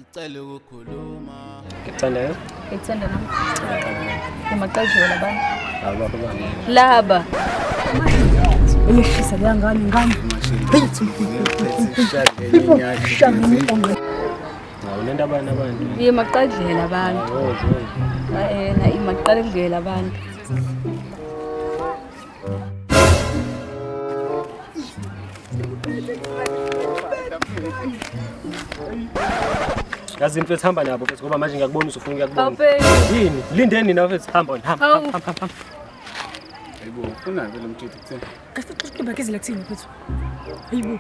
ngicela ukukhuluma. Ngikuthanda yena? Ngikuthanda nami. Emaqajela abantu. Awubaba bani? Laba. Uyashisa ngani ngani? Awunento abantu abantu. Emaqajela abantu. Na emaqajela abantu. Yazi mfethu hamba nabo mfethu ngoba manje ngiyakubona usufuna ukuyakubona. Awuphe. Yini? Lindeni nina mfethu hamba hamba. Hayibo, ufuna vele umthetho kuthini? Kasicela kezela kuthini mfethu? Hayibo.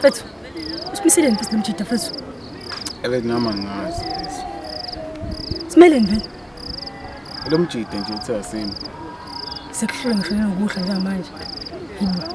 Fethu, usimisele mfethu nomjida fethu. Noma ngazi. Simeleni vele. Lo mjida nje uthe asimba. Sekuhlule ngisho nokudla njengamanje. Hayibo.